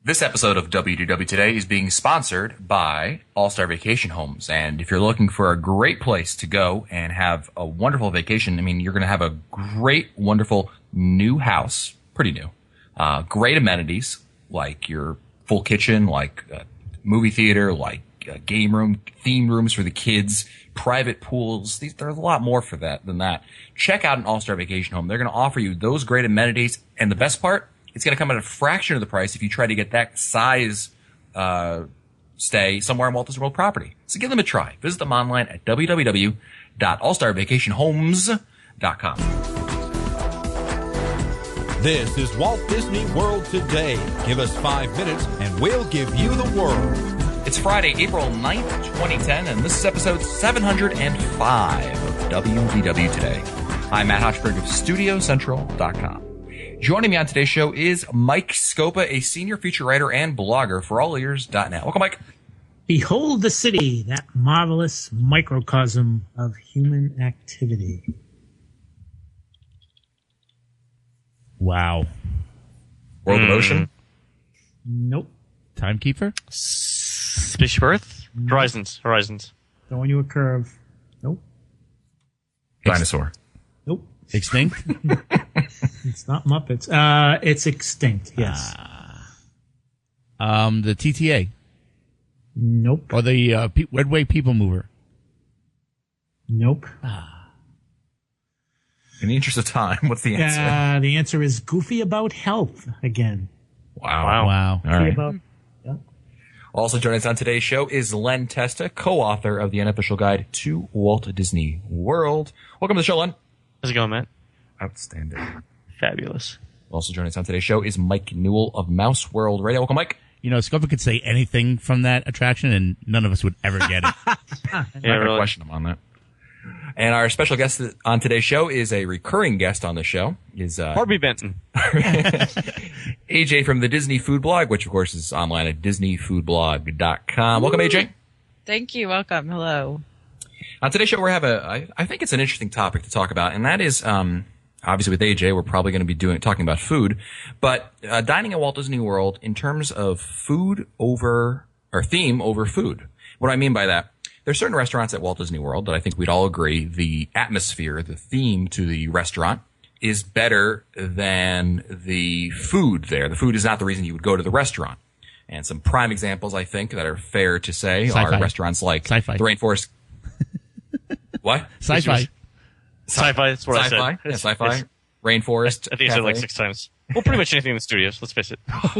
This episode of WDW Today is being sponsored by All-Star Vacation Homes. And if you're looking for a great place to go and have a wonderful vacation, I mean, you're going to have a great, wonderful new house, pretty new, great amenities like your full kitchen, like a movie theater, like a game room, theme rooms for the kids, private pools. There's a lot more for that than that. Check out an All-Star Vacation Home. They're going to offer you those great amenities. And the best part, it's going to come at a fraction of the price if you try to get that size stay somewhere on Walt Disney World property. So give them a try. Visit them online at www.allstarvacationhomes.com. This is Walt Disney World Today. Give us 5 minutes and we'll give you the world. It's Friday, April 9th, 2010, and this is episode 705 of WDW Today. I'm Matt Hochberg of StudioCentral.com. Joining me on today's show is Mike Scopa, a senior feature writer and blogger for allears.net. Welcome, Mike. Behold the city, that marvelous microcosm of human activity. Wow. World of Ocean? Nope. Timekeeper? Spaceship Earth? Horizons. Throwing you a curve. Nope. Dinosaur. Nope. Extinct? It's not Muppets. It's extinct, yes. The TTA? Nope. Or the Red Wave People Mover? Nope. In the interest of time, what's the answer? The answer is Goofy About Health again. All Wow. right. About, yeah. Also joining us on today's show is Len Testa, co-author of the Unofficial Guide to Walt Disney World. Welcome to the show, Len. How's it going, Matt? Outstanding. Fabulous. Also joining us on today's show is Mike Newell of Mouse World Radio. Welcome, Mike. You know, Scopa could say anything from that attraction and none of us would ever get it. I'm not going to question him on that. And our special guest on today's show is a recurring guest on the show. Is Harvey Benton. AJ from the Disney Food Blog, which of course is online at disneyfoodblog.com. Welcome, AJ. Thank you. Welcome. Hello. On today's show, we have I think it's an interesting topic to talk about, and that is, obviously with AJ, we're probably going to be talking about food, but dining at Walt Disney World in terms of theme over food. What do I mean by that? There's certain restaurants at Walt Disney World that I think we'd all agree the atmosphere, the theme to the restaurant is better than the food there. The food is not the reason you would go to the restaurant. And some prime examples, I think, that are fair to say are restaurants like the Rainforest. What? Sci-fi. Sci-fi, that's what I said. Yeah, sci-fi. Rainforest. I think I said it like 6 times. Well, pretty much anything in the studios, let's face it.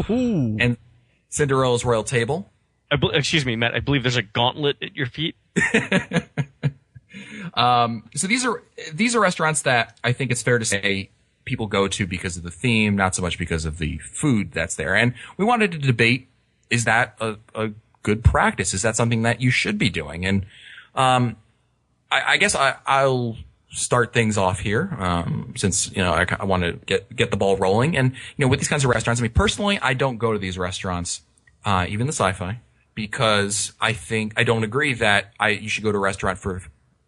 And Cinderella's Royal Table. Excuse me, Matt, I believe there's a gauntlet at your feet. So these are restaurants that I think it's fair to say people go to because of the theme, not so much because of the food that's there. And we wanted to debate, is that a good practice? Is that something that you should be doing? And I guess I'll start things off here, since, you know, I want to get the ball rolling. And, you know, with these kinds of restaurants, I mean, personally, I don't go to these restaurants, even the Sci-Fi, because I don't agree that you should go to a restaurant for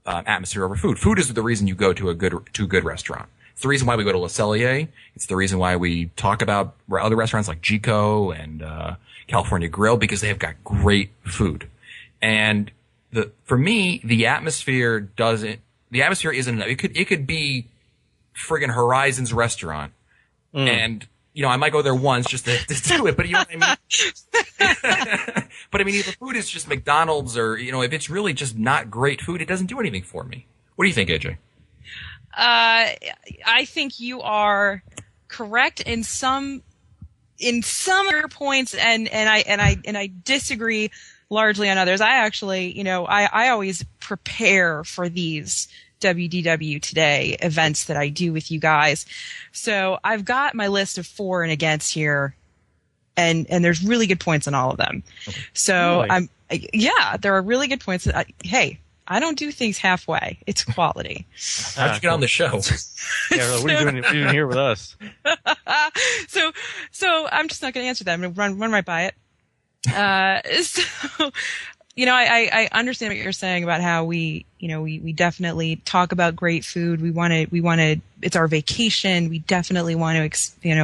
atmosphere over food. Food is the reason you go to a good restaurant. It's the reason why we go to Le Cellier. It's the reason why we talk about other restaurants like Gico and California Grill, because they have got great food. And for me, the atmosphere isn't enough. It could be friggin' Horizons restaurant, and you know, I might go there once just to do it, but you know what I mean? But I mean, if the food is just McDonald's, or, you know, if it's really just not great food, it doesn't do anything for me. What do you think, AJ? I think you are correct in some of your points, and I disagree largely on others. I actually, you know, I always prepare for these WDW Today events that I do with you guys. So I've got my list of for and against here, and there's really good points on all of them. Okay. So really? There are really good points. Hey, I don't do things halfway. It's quality. How'd you get on the show? Yeah, what are you doing here with us? So I'm just not going to answer that. I'm going to run right by it. So, you know, I understand what you're saying about how we definitely talk about great food. We want to, it's our vacation. We definitely want to,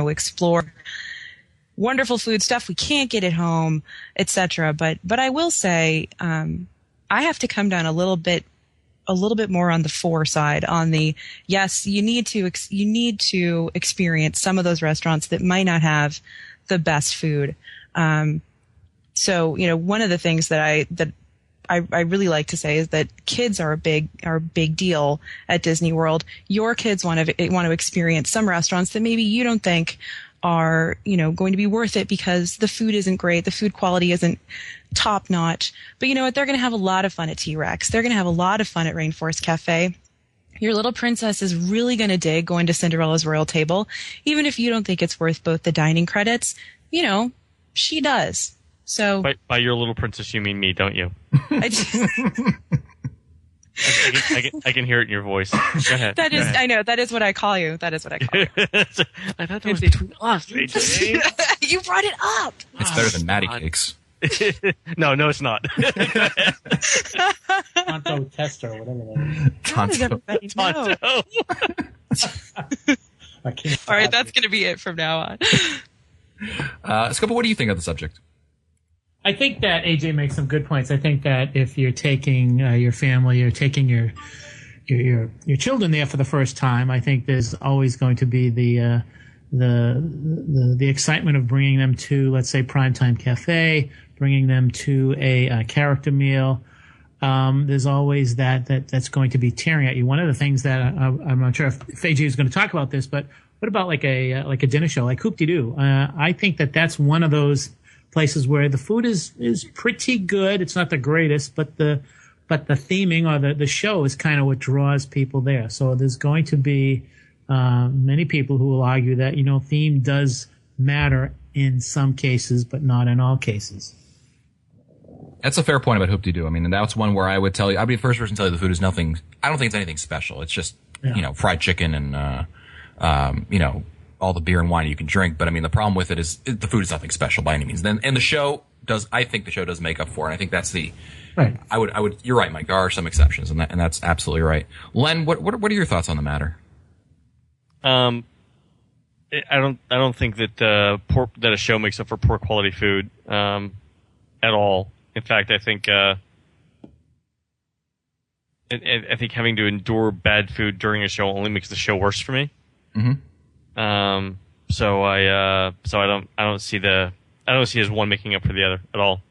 explore. wonderful food, stuff we can't get at home, etc. But I will say, I have to come down a little bit more on the for side, on the, yes, you need to experience some of those restaurants that might not have the best food. So, one of the things that I really like to say is that kids are a big deal at Disney World. Your kids want to experience some restaurants that maybe you don't think are, going to be worth it because the food isn't great, the food quality isn't top notch. But you know what? They're going to have a lot of fun at T-Rex. They're going to have a lot of fun at Rainforest Cafe. Your little princess is really going to dig going to Cinderella's Royal Table, even if you don't think it's worth both the dining credits. She does. So by your little princess, you mean me, don't you? I can hear it in your voice. Go ahead. I know. That is what I call you. That is what I call you. I thought that was between us, AJ. You brought it up. It's better than Matty Cakes. No, it's not. Tonto Tester, whatever that How does everybody know? is. I can't. All right, that's going to be it from now on. Scopo, what do you think of the subject? I think that AJ makes some good points. I think that if you're taking your family, you're taking your children there for the first time, I think there's always going to be the excitement of bringing them to, let's say, Primetime Cafe, bringing them to a character meal. There's always that's going to be tearing at you. One of the things that I'm not sure if AJ is going to talk about this, but what about like a dinner show like Hoop-Dee-Doo? I think that's one of those places where the food is pretty good. It's not the greatest, but the theming or the show is kind of what draws people there. So there's going to be many people who will argue that theme does matter in some cases, but not in all cases. That's a fair point about Hoop-Dee-Doo. I mean, and that's one where I would tell you, I'd be the first person to tell you the food is nothing. I don't think it's anything special. It's just fried chicken and all the beer and wine you can drink. But I mean, the problem with it is the food is nothing special by any means. And the show does. I think the show does make up for it. And I think that's the. Right. I would. You're right, Mike. There are some exceptions, and that's absolutely right. Len, what are your thoughts on the matter? I don't think that that a show makes up for poor quality food at all. In fact, I think having to endure bad food during a show only makes the show worse for me. Mm-hmm. So I don't see as one making up for the other at all.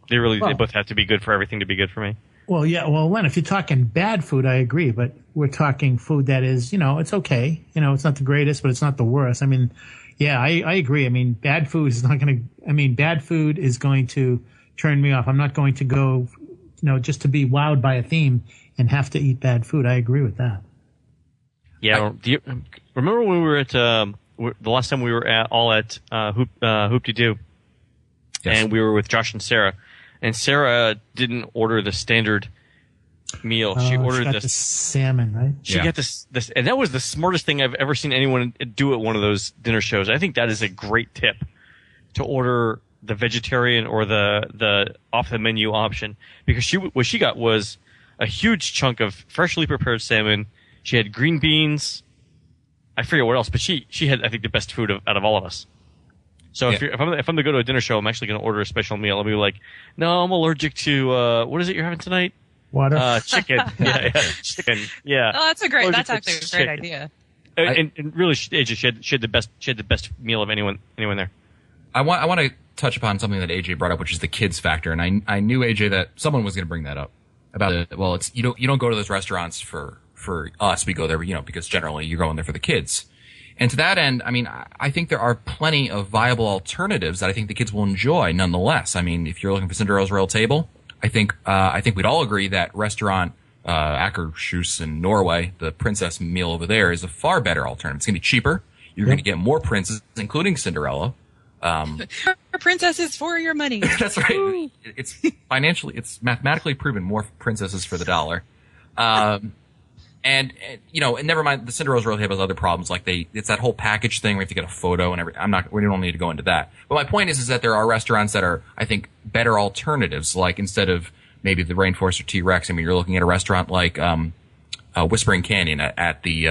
They both have to be good for everything to be good for me. Well, yeah. Well, Len, if you're talking bad food, I agree. But we're talking food that is, it's okay. It's not the greatest, but it's not the worst. I mean, yeah, I agree. I mean, bad food is going to turn me off. I'm not going to go, just to be wowed by a theme and have to eat bad food. I agree with that. Yeah. Do you remember when we were at the last time we were at Hoop-Dee-Doo? Yes. And we were with Josh and Sarah. And Sarah didn't order the standard meal. She ordered the salmon, right? She got this, and that was the smartest thing I've ever seen anyone do at one of those dinner shows. I think that is a great tip, to order the vegetarian or the off the menu option, because what she got was a huge chunk of freshly prepared salmon. She had green beans. I forget what else, but she had, I think, the best food out of all of us. So if I'm to go to a dinner show, I'm actually going to order a special meal. I'll be like, no, I'm allergic to what is it you're having tonight? Water. Chicken. yeah, chicken. Yeah. Oh, that's actually a great idea. And really, she had the best meal of anyone there. I want to touch upon something that AJ brought up, which is the kids factor, and I knew, AJ, that someone was going to bring that up about it. Well, it's you don't go to those restaurants for us. We go there, because generally you're going there for the kids. And to that end, I mean, I think there are plenty of viable alternatives that I think the kids will enjoy nonetheless. I mean, if you're looking for Cinderella's Royal Table, I think we'd all agree that restaurant Akershus in Norway, the princess meal over there, is a far better alternative. It's going to be cheaper. You're going to get more princes, including Cinderella. Princesses for your money. That's right. It's mathematically proven more princesses for the dollar. And never mind, the Cinderella's Royal Table has other problems, like it's that whole package thing where you have to get a photo and everything. We don't need to go into that. But my point is that there are restaurants that are, I think, better alternatives. Like, instead of maybe the Rainforest or T-Rex, I mean, you're looking at a restaurant like Whispering Canyon at the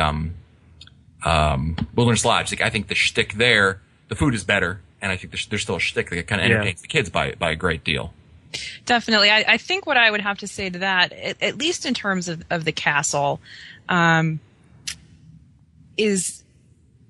Wilderness Lodge. Like, I think the shtick there, the food is better. and I think there's still a shtick that kind of entertains the kids by a great deal. Definitely. I think what I would have to say to that, at least in terms of the castle, is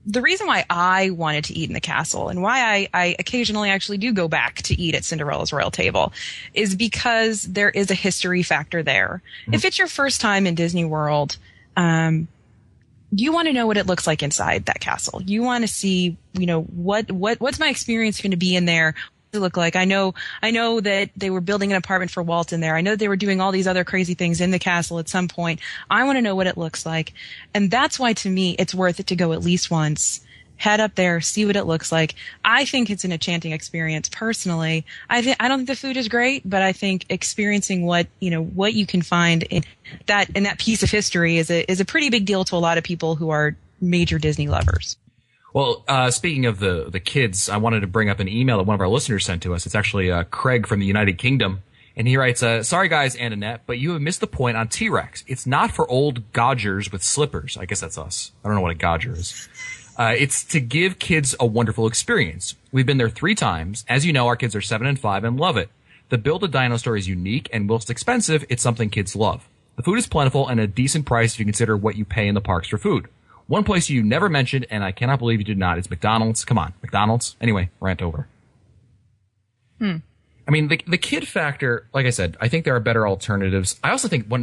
the reason why I wanted to eat in the castle and why I occasionally actually do go back to eat at Cinderella's Royal Table is because there is a history factor there. Mm-hmm. If it's your first time in Disney World, you want to know what it looks like inside that castle. You want to see, what's my experience going to be in there? To look like. I know that they were building an apartment for Walt in there. I know they were doing all these other crazy things in the castle at some point. I want to know what it looks like. And that's why to me it's worth it to go at least once. Head up there, see what it looks like. I think it's an enchanting experience personally. I don't think the food is great, but I think experiencing what you can find in that piece of history is a pretty big deal to a lot of people who are major Disney lovers. Well, speaking of the kids, I wanted to bring up an email that one of our listeners sent to us. It's actually Craig from the United Kingdom. And he writes, sorry guys and Annette, but you have missed the point on T-Rex. It's not for old Godgers with slippers. I guess that's us. I don't know what a Godger is. It's to give kids a wonderful experience. We've been there 3 times. As you know, our kids are 7 and 5 and love it. The Build-A-Dino story is unique, and whilst expensive, it's something kids love. The food is plentiful and a decent price if you consider what you pay in the parks for food. One place you never mentioned, and I cannot believe you did not, is McDonald's. Come on, McDonald's. Anyway, rant over. I mean, the kid factor, like I said, I think there are better alternatives. I also think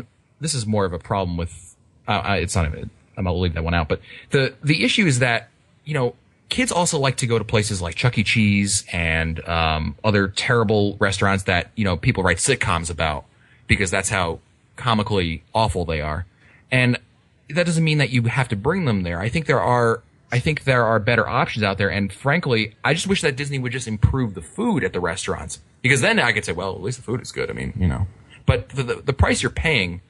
this is more of a problem with, it's not even, I'm going to leave that one out, but the issue is that, kids also like to go to places like Chuck E. Cheese and other terrible restaurants that, people write sitcoms about because that's how comically awful they are. And that doesn't mean that you have to bring them there. I think there are better options out there. And frankly, I just wish that Disney would just improve the food at the restaurants, because then I could say, well, at least the food is good. I mean, but the price you're paying,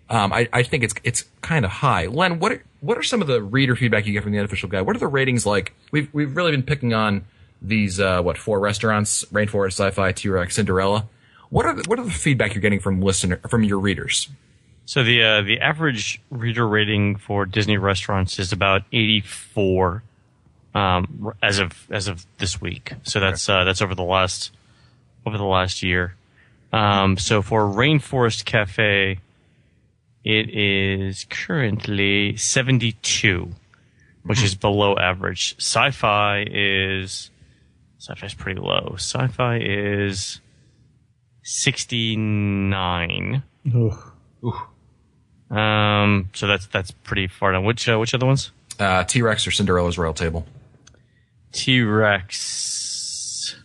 I think it's kind of high. Len, what are some of the reader feedback you get from the unofficial guide? What are the ratings like? We've really been picking on these 4 restaurants: Rainforest, Sci-Fi, T-Rex, Cinderella. What are the feedback you're getting from your readers? So the average reader rating for Disney restaurants is about 84 as of this week. So that's over the last year. So for Rainforest Cafe, it is currently 72, which is below average. Sci-Fi is pretty low. Sci-Fi is 69. Ooh. So that's pretty far down. Which other ones? T-Rex or Cinderella's Royal Table? T-Rex.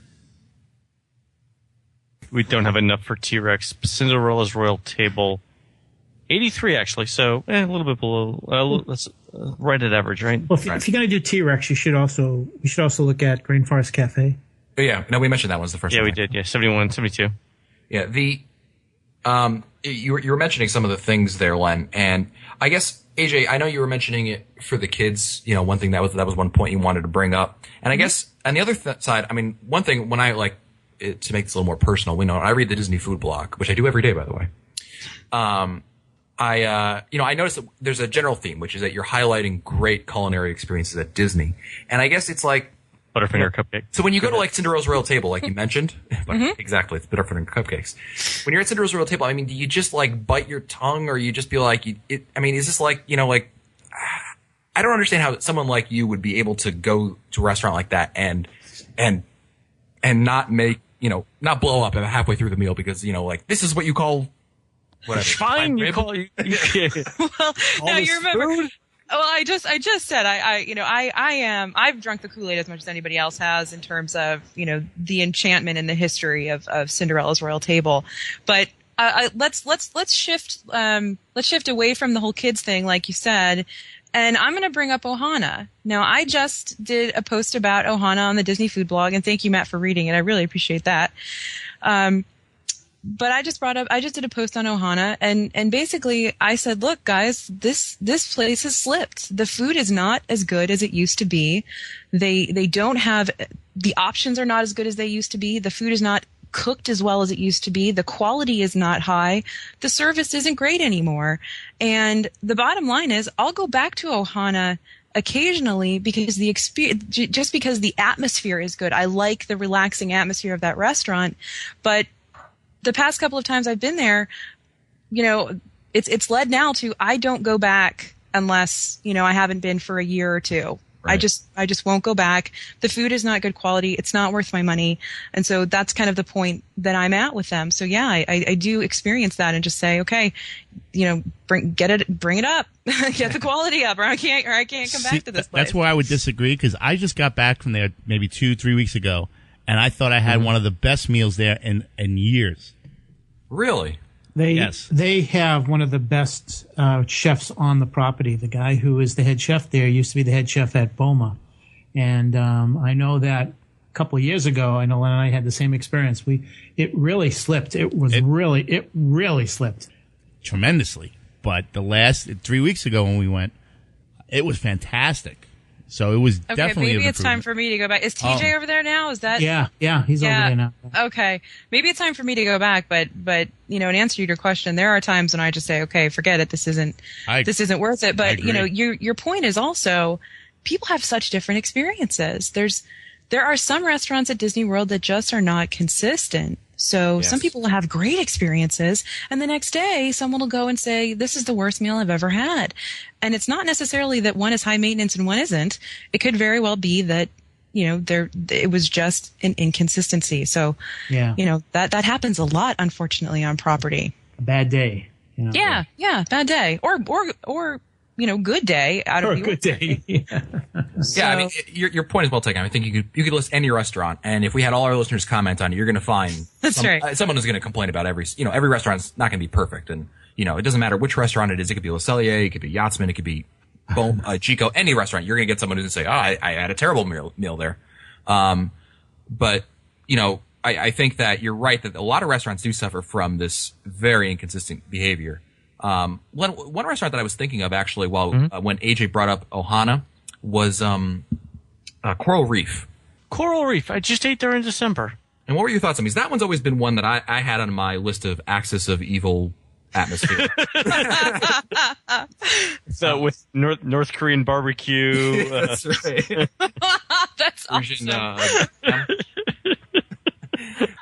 We don't have enough for T-Rex. Cinderella's Royal Table, 83 actually. So a little bit below. That's right at average, right? Well, if you're going to do T-Rex, you should also look at Rainforest Cafe. Oh, yeah, no, we mentioned that one's the first one. Yeah, we did. Yeah, 71, 72. Yeah, you were mentioning some of the things there, Len, and I guess AJ, I know you were mentioning it for the kids. One thing that was one point you wanted to bring up, and I guess on the other side, I mean, one thing when I like it, to make this a little more personal, I read the Disney Food Blog, which I do every day, by the way. I noticed that there's a general theme, which is that you're highlighting great culinary experiences at Disney, and I guess it's like Butterfinger cupcake. So when you go to like Cinderella's Royal Table, like you mentioned, exactly, it's Butterfinger cupcakes. When you're at Cinderella's Royal Table, I mean, do you just like bite your tongue, or you just be like, is this like, I don't understand how someone like you would be able to go to a restaurant like that and not make, not blow up halfway through the meal because, this is what you call whatever. Fine, you call you. Well, no, you remember. Food? Well, I just said I've drunk the Kool-Aid as much as anybody else has in terms of the enchantment and the history of Cinderella's Royal Table, but let's shift away from the whole kids thing, like you said, and I'm going to bring up Ohana. Now, I just did a post about Ohana on the Disney Food Blog, and thank you, Matt, for reading it. I really appreciate that. But I just did a post on Ohana, and basically I said, look, guys, this place has slipped. The food is not as good as it used to be. They don't have, the options are not as good as they used to be. The food is not cooked as well as it used to be. The quality is not high. The service isn't great anymore. And the bottom line is, I'll go back to Ohana occasionally because the experience, just because the atmosphere is good. I like the relaxing atmosphere of that restaurant, but the past couple of times I've been there, it's led now to I don't go back unless, I haven't been for a year or two. Right. I just won't go back. The food is not good quality. It's not worth my money. And so that's kind of the point that I'm at with them. So yeah, I do experience that and just say, okay, bring it up, get the quality up, or I can't come back to this place. That's where I would disagree, because I just got back from there maybe 2-3 weeks ago, and I thought I had one of the best meals there in years. Really? They have one of the best chefs on the property. The guy who is the head chef there used to be the head chef at Boma. And I know that a couple of years ago, I know Len and I had the same experience. It really slipped. It really slipped. Tremendously. But the last 3 weeks ago when we went, it was fantastic. So it was definitely maybe it's time for me to go back. Is TJ over there now? Is that? Yeah, he's over there now. Okay, maybe it's time for me to go back. But in answer to your question, there are times when I just say, okay, forget it. This isn't worth it. But your point is also, people have such different experiences. There are some restaurants at Disney World that just are not consistent. So some people will have great experiences, and the next day someone will go and say, this is the worst meal I've ever had. And it's not necessarily that one is high maintenance and one isn't. It could very well be that, it was just an inconsistency. So, that happens a lot, unfortunately, on property. A bad day. Yeah, bad day. Or good day out of good day. So, I mean, your point is well taken. I think you could list any restaurant, and if we had all our listeners comment on it, you're going to find someone who's going to complain about every restaurant's not going to be perfect, and it doesn't matter which restaurant it is. It could be Le Cellier, it could be Yachtsman, it could be Chico, any restaurant. You're going to get someone who's going to say, I had a terrible meal there. But I think that you're right that a lot of restaurants do suffer from this very inconsistent behavior. One restaurant that I was thinking of actually when AJ brought up Ohana was Coral Reef. Coral Reef. I just ate there in December. And what were your thoughts on these? That one's always been one that I had on my list of axis of evil atmosphere. So with North Korean barbecue. That's right. That's awesome.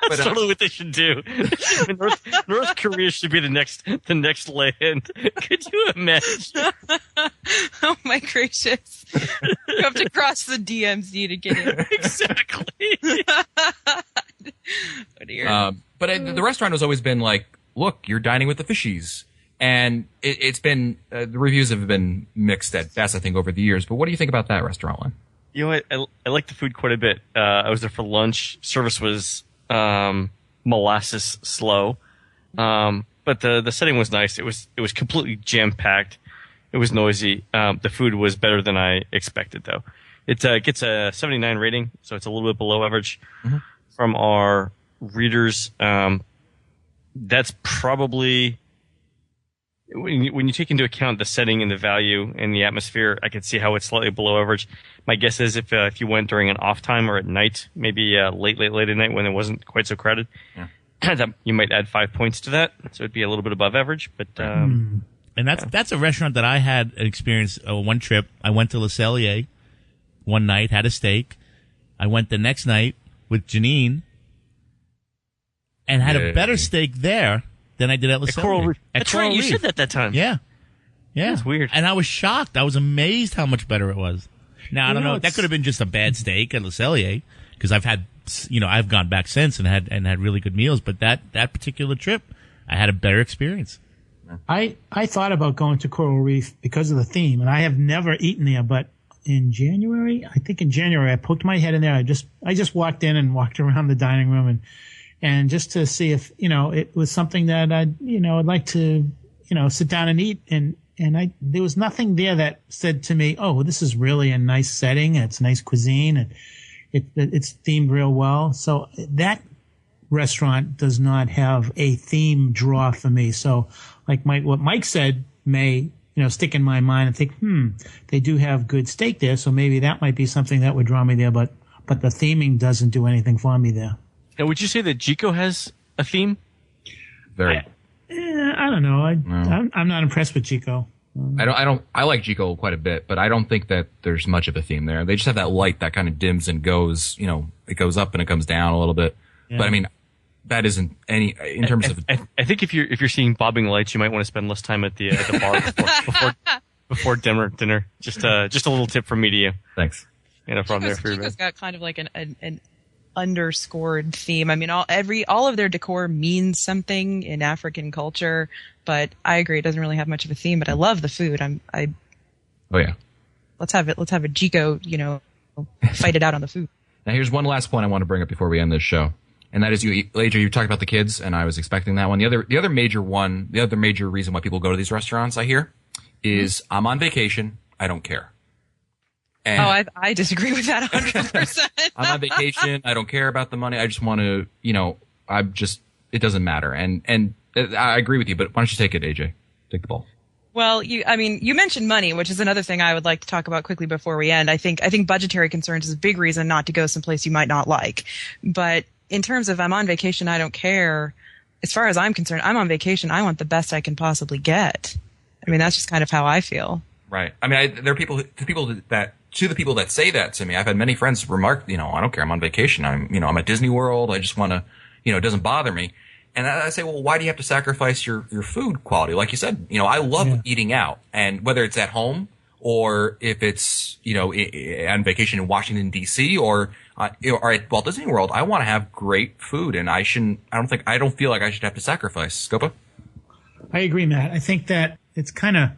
That's totally what they should do. North Korea should be the next land. Could you imagine? Oh my gracious! You have to cross the DMZ to get in. Exactly. Oh dear. But the restaurant has always been like, look, you're dining with the fishies, and it's been the reviews have been mixed at best, I think, over the years. But what do you think about that restaurant, Len? You know what? I like the food quite a bit. I was there for lunch. Service was molasses slow, but the setting was nice. It was completely jam packed. It was noisy. The food was better than I expected, though. It gets a 79 rating, so it's a little bit below average from our readers. That's probably when you take into account the setting and the value and the atmosphere, I could see how it's slightly below average. My guess is if you went during an off time or at night, maybe late at night when it wasn't quite so crowded, that you might add 5 points to that, so it'd be a little bit above average. But and that's a restaurant that I had an experience. One trip, I went to Le Cellier one night, had a steak. I went the next night with Janine and had a better steak there than I did at Le Cellier. Coral Reef. That's right. You said that time. Yeah. That's weird. And I was shocked. I was amazed how much better it was. Now, I don't know. That could have been just a bad steak at Le Cellier, because I've had, I've gone back since and had really good meals. But that particular trip, I had a better experience. I thought about going to Coral Reef because of the theme, and I have never eaten there. But in January, I poked my head in there. I just walked in and walked around the dining room and just to see if it was something that I'd like to sit down and eat, and there was nothing there that said to me, oh, this is really a nice setting, it's nice cuisine, and it's themed real well. So that restaurant does not have a theme draw for me. So like what Mike said may stick in my mind and think, they do have good steak there, so maybe that might be something that would draw me there, but the theming doesn't do anything for me there. Now, would you say that Chico has a theme? Very. I don't know. I'm not impressed with Chico. I like Jico quite a bit, but I don't think that there's much of a theme there. They just have that light that kind of dims and goes, it goes up and it comes down a little bit. Yeah. But I mean, that isn't any, in terms of. I think if you're seeing bobbing lights, you might want to spend less time at the bar before dinner. Just a little tip from me to you. Thanks. From there for Jico's got kind of like an underscored theme. I mean, all of their decor means something in African culture, but I agree it doesn't really have much of a theme. But I love the food. Oh yeah. Let's have a Jico, fight it out on the food. Now here's one last point I want to bring up before we end this show, and that is AJ, you talked about the kids, and I was expecting that one. The other major reason why people go to these restaurants, I hear, is I'm on vacation. I don't care. And I disagree with that 100%. I'm on vacation. I don't care about the money. I just want to, it doesn't matter. And I agree with you, but why don't you take it, AJ? Take the ball. Well, you mentioned money, which is another thing I would like to talk about quickly before we end. I think budgetary concerns is a big reason not to go someplace you might not like. But in terms of I'm on vacation, I don't care. As far as I'm concerned, I'm on vacation. I want the best I can possibly get. I mean, that's just kind of how I feel. Right. I mean, there are people that say that to me. I've had many friends remark, I don't care. I'm on vacation. I'm at Disney World. I just want to, it doesn't bother me. And I say, well, why do you have to sacrifice your food quality? Like you said, I love eating out, and whether it's at home or if it's, on vacation in Washington D.C. or at Walt Disney World, I want to have great food, and I don't feel like I should have to sacrifice. Scopa? I agree, Matt. I think that it's kind of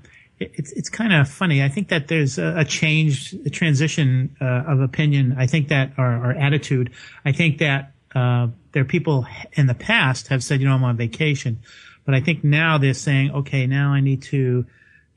funny. I think that there's a transition of opinion. I think that our attitude. I think that there are people in the past have said, I'm on vacation, but I think now they're saying, okay, now I need to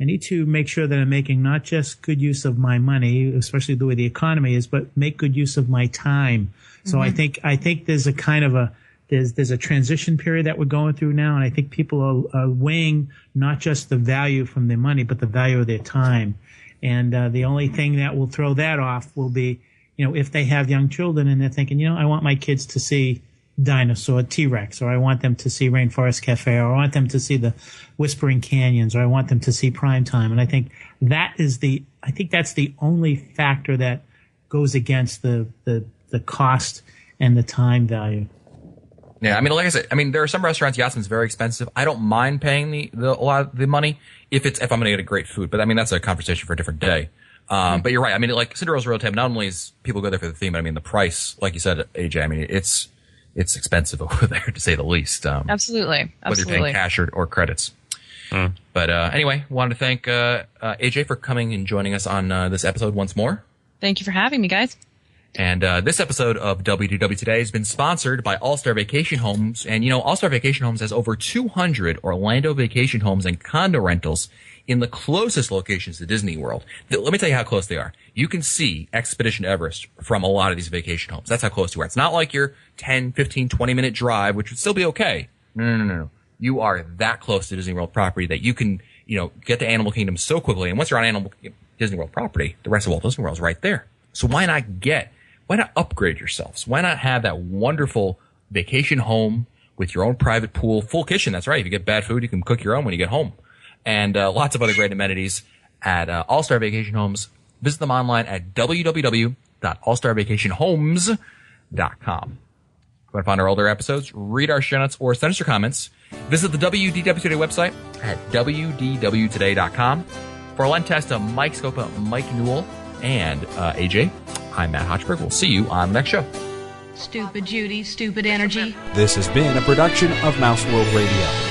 make sure that I'm making not just good use of my money, especially the way the economy is, but make good use of my time. So I think there's a kind of there's a transition period that we're going through now, and I think people are weighing not just the value from their money, but the value of their time. And the only thing that will throw that off will be, if they have young children and they're thinking, I want my kids to see Dinosaur T-Rex, or I want them to see Rainforest Cafe, or I want them to see the Whispering Canyons, or I want them to see Primetime. And I think that's the only factor that goes against the cost and the time value. Yeah, I mean, like I said, there are some restaurants, Yasmin's very expensive. I don't mind paying a lot of the money if I'm going to get a great food, but that's a conversation for a different day. But you're right. Like Cinderella's Royal Table, not only is people go there for the theme, but the price, like you said, AJ, it's expensive over there, to say the least. Absolutely. Whether you're paying cash or credits. But anyway, wanted to thank AJ for coming and joining us on this episode once more. Thank you for having me, guys. And this episode of WDW Today has been sponsored by All-Star Vacation Homes. And, All-Star Vacation Homes has over 200 Orlando vacation homes and condo rentals in the closest locations to Disney World. Let me tell you how close they are. You can see Expedition Everest from a lot of these vacation homes. That's how close you are. It's not like your 10, 15, 20-minute drive, which would still be okay. No. You are that close to Disney World property that you can, get to Animal Kingdom so quickly. And once you're on Disney World property, the rest of Walt Disney World is right there. So why not upgrade yourselves? Why not have that wonderful vacation home with your own private pool, full kitchen? That's right. If you get bad food, you can cook your own when you get home. And lots of other great amenities at All-Star Vacation Homes. Visit them online at www.allstarvacationhomes.com. If you want to find our older episodes, read our show notes, or send us your comments, visit the WDW Today website at wdwtoday.com. For Len Testa, Mike Scopa, Mike Newell, and AJ, I'm Matt Hochberg. We'll see you on the next show. Stupid Judy, stupid energy. This has been a production of Mouse World Radio.